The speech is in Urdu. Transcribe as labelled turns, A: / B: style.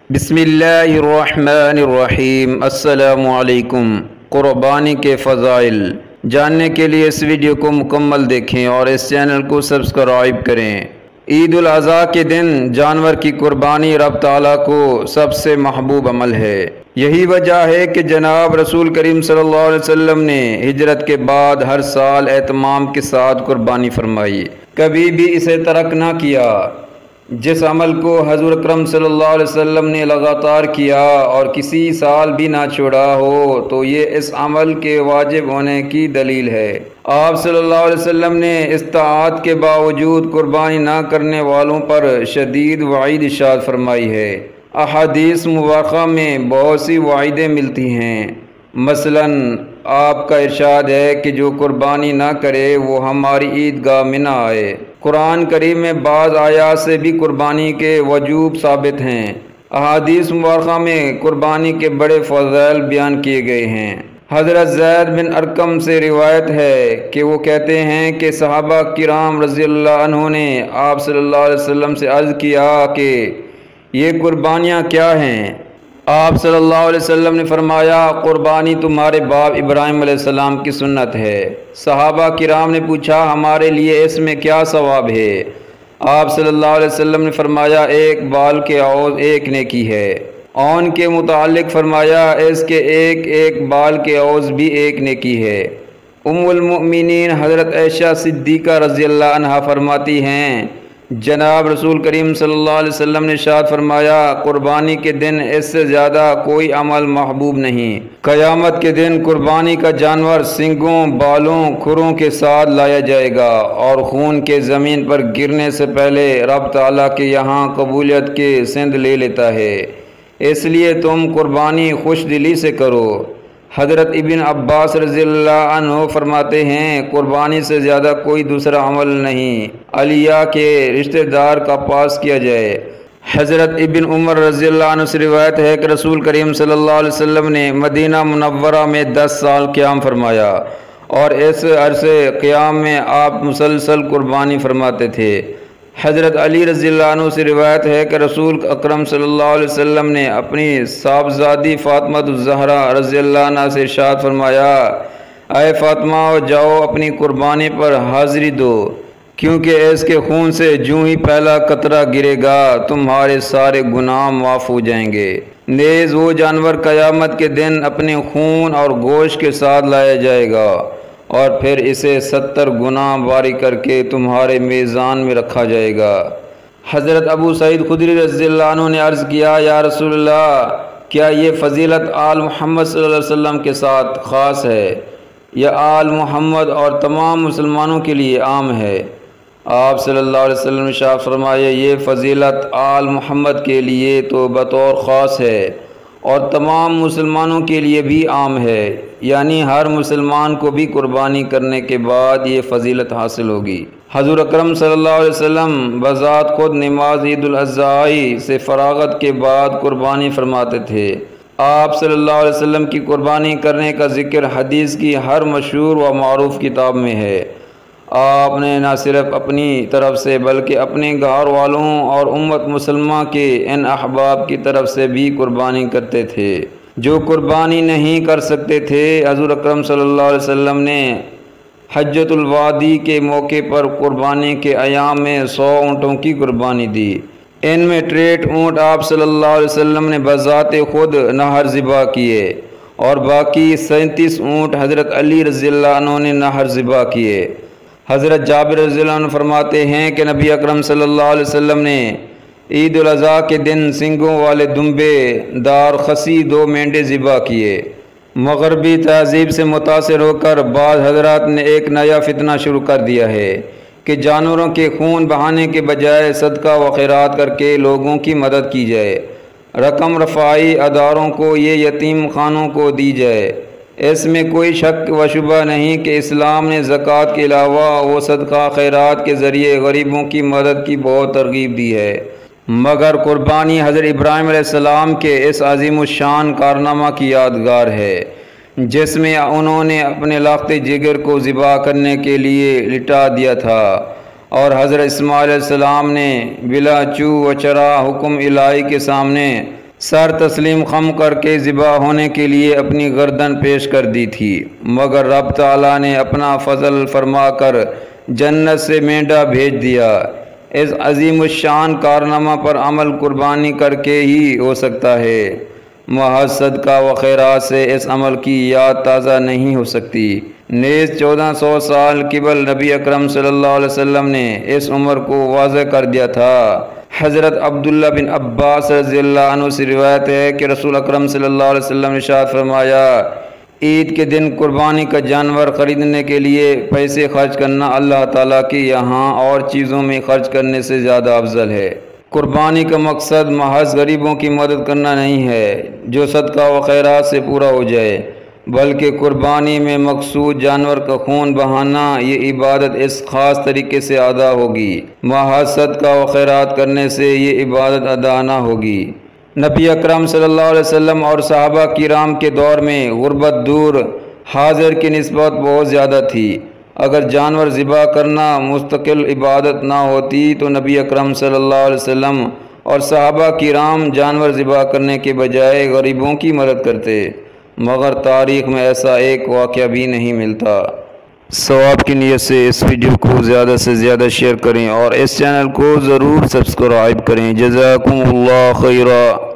A: بسم اللہ الرحمن الرحیم۔ السلام علیکم۔ قربانی کے فضائل جاننے کے لیے اس ویڈیو کو مکمل دیکھیں اور اس چینل کو سبسکرائب کریں۔ عید الاضحیٰ کے دن جانور کی قربانی رب تعالیٰ کو سب سے محبوب عمل ہے۔ یہی وجہ ہے کہ جناب رسول کریم صلی اللہ علیہ وسلم نے ہجرت کے بعد ہر سال اہتمام کے ساتھ قربانی فرمائی، کبھی بھی اسے ترک نہ کیا۔ جس عمل کو حضور اکرم صلی اللہ علیہ وسلم نے لگاتار کیا اور کسی سال بھی نہ چھوڑا ہو تو یہ اس عمل کے واجب ہونے کی دلیل ہے۔ آپ صلی اللہ علیہ وسلم نے استطاعت کے باوجود قربانی نہ کرنے والوں پر شدید وعید ارشاد فرمائی ہے۔ احادیث مبارکہ میں بہت سی وعیدیں ملتی ہیں، مثلاً آپ کا ارشاد ہے کہ جو قربانی نہ کرے وہ ہماری عیدگاہ میں نہ آئے۔ قرآن کریم میں بعض آیات سے بھی قربانی کے وجوب ثابت ہیں۔ احادیث مبارکہ میں قربانی کے بڑے فضائل بیان کیے گئے ہیں۔ حضرت زید بن ارقم سے روایت ہے کہ وہ کہتے ہیں کہ صحابہ کرام رضی اللہ عنہ نے آپ صلی اللہ علیہ وسلم سے عرض کیا کہ یہ قربانیاں کیا ہیں؟ آپ صلی اللہ علیہ وسلم نے فرمایا، قربانی تمہارے باپ ابراہیم علیہ السلام کی سنت ہے۔ صحابہ کرام نے پوچھا، ہمارے لیے اس میں کیا ثواب ہے؟ آپ صلی اللہ علیہ وسلم نے فرمایا، ایک بال کے عوض ایک نیکی ہے۔ اون کے متعلق فرمایا، اس کے ایک ایک بال کے عوض بھی ایک نیکی ہے۔ ام المؤمنین حضرت عائشہ صدیقہ رضی اللہ عنہا فرماتی ہیں، جناب رسول کریم صلی اللہ علیہ وسلم نے ارشاد فرمایا، قربانی کے دن اس سے زیادہ کوئی عمل محبوب نہیں۔ قیامت کے دن قربانی کا جانور سنگوں، بالوں، کھروں کے ساتھ لایا جائے گا اور خون کے زمین پر گرنے سے پہلے رب تعالیٰ کے یہاں قبولیت کے سند لے لیتا ہے، اس لیے تم قربانی خوش دلی سے کرو۔ حضرت ابن عباس رضی اللہ عنہ فرماتے ہیں، قربانی سے زیادہ کوئی دوسرا عمل نہیں علیہ کے رشتہ دار کا پاس کیا جائے۔ حضرت ابن عمر رضی اللہ عنہ سے روایت ہے کہ رسول کریم صلی اللہ علیہ وسلم نے مدینہ منورہ میں 10 سال قیام فرمایا اور اس عرصے قیام میں آپ مسلسل قربانی فرماتے تھے۔ حضرت علی رضی اللہ عنہ سے روایت ہے کہ رسول اکرم صلی اللہ علیہ وسلم نے اپنی صاحبزادی فاطمہ الزہرا رضی اللہ عنہ سے ارشاد فرمایا، اے فاطمہ، جاؤ اپنی قربانی پر حاضری دو، کیونکہ اس کے خون سے جوں ہی پہلا قطرہ گرے گا تمہارے سارے گناہ معاف ہو جائیں گے۔ نیز وہ جانور قیامت کے دن اپنے خون اور گوشت کے ساتھ لایا جائے گا اور پھر اسے 70 گنا باری کر کے تمہارے میزان میں رکھا جائے گا۔ حضرت ابو سعید خدری رضی اللہ عنہ نے عرض کیا، یا رسول اللہ، کیا یہ فضیلت آل محمد صلی اللہ علیہ وسلم کے ساتھ خاص ہے یا آل محمد اور تمام مسلمانوں کے لیے عام ہے؟ آپ صلی اللہ علیہ وسلم نے ارشاد فرمایا، یہ فضیلت آل محمد کے لیے تو بطور خاص ہے اور تمام مسلمانوں کے لیے بھی عام ہے، یعنی ہر مسلمان کو بھی قربانی کرنے کے بعد یہ فضیلت حاصل ہوگی۔ حضور اکرم صلی اللہ علیہ وسلم بذات خود نماز عید الاضحیٰ سے فراغت کے بعد قربانی فرماتے تھے۔ آپ صلی اللہ علیہ وسلم کی قربانی کرنے کا ذکر حدیث کی ہر مشہور و معروف کتاب میں ہے۔ آپ نے نہ صرف اپنی طرف سے بلکہ اپنے گھر والوں اور امت مسلمہ کے ان احباب کی طرف سے بھی قربانی کرتے تھے جو قربانی نہیں کر سکتے تھے۔ حضور اکرم صلی اللہ علیہ وسلم نے حجۃ الوداع کے موقع پر قربانی کے ایام میں 100 اونٹوں کی قربانی دی۔ ان میں 63 اونٹ آپ صلی اللہ علیہ وسلم نے بذات خود نہر ذبح کیے اور باقی 37 اونٹ حضرت علی رضی اللہ عنہ نے نہر ذبح کیے۔ حضرت جابر رضی اللہ عنہ فرماتے ہیں کہ نبی اکرم صلی اللہ علیہ وسلم نے عید الاضحیٰ کے دن سنگوں والے دمبے دار خسی 2 مینڈے ذبح کیے۔ مغربی تہذیب سے متاثر ہو کر بعض حضرات نے ایک نیا فتنہ شروع کر دیا ہے کہ جانوروں کے خون بہانے کے بجائے صدقہ و خیرات کر کے لوگوں کی مدد کی جائے، رقم رفائی اداروں کو یا یتیم خانوں کو دی جائے۔ اس میں کوئی شک و شبہ نہیں کہ اسلام نے زکوٰۃ کے علاوہ وہ صدقہ خیرات کے ذریعے غریبوں کی مدد کی بہت ترغیب دی ہے، مگر قربانی حضرت ابراہیم علیہ السلام کے اس عظیم الشان کارنامہ کی یادگار ہے جس میں انہوں نے اپنے لاقتے جگر کو ذبح کرنے کے لیے لٹا دیا تھا اور حضرت اسماعیل علیہ السلام نے بلا چو و چرا حکم الہی کے سامنے سر تسلیم خم کر کے ذبح ہونے کے لیے اپنی گردن پیش کر دی تھی، مگر رب تعالیٰ نے اپنا فضل فرما کر جنت سے مینڈا بھیج دیا۔ اس عظیم الشان کارنامہ پر عمل قربانی کر کے ہی ہو سکتا ہے، محض صدقہ و خیرات سے اس عمل کی یاد تازہ نہیں ہو سکتی۔ نیز 1400 سال قبل نبی اکرم صلی اللہ علیہ وسلم نے اس عمر کو واضح کر دیا تھا۔ حضرت عبداللہ بن عباس رضی اللہ عنہ سے روایت ہے کہ رسول اکرم صلی اللہ علیہ وسلم نے ارشاد فرمایا، عید کے دن قربانی کا جانور خریدنے کے لیے پیسے خرچ کرنا اللہ تعالیٰ کے یہاں اور چیزوں میں خرچ کرنے سے زیادہ افضل ہے۔ قربانی کا مقصد محض غریبوں کی مدد کرنا نہیں ہے جو صدقہ و خیرات سے پورا ہو جائے، بلکہ قربانی میں مقصود جانور کا خون بہانا، یہ عبادت اس خاص طریقے سے ادا ہوگی۔ محض صدقہ و خیرات کرنے سے یہ عبادت ادا نہ ہوگی۔ نبی اکرم صلی اللہ علیہ وسلم اور صحابہ کرام کے دور میں غربت دور حاضر کی نسبت بہت زیادہ تھی۔ اگر جانور ذبح کرنا مستقل عبادت نہ ہوتی تو نبی اکرم صلی اللہ علیہ وسلم اور صحابہ کرام جانور ذبح کرنے کے بجائے غریبوں کی مدد کرتے، مگر تاریخ میں ایسا ایک واقعہ بھی نہیں ملتا۔ ثواب کی نیت سے اس ویڈیو کو زیادہ سے زیادہ شیئر کریں اور اس چینل کو ضرور سبسکرائب کریں۔ جزاکم اللہ خیرا۔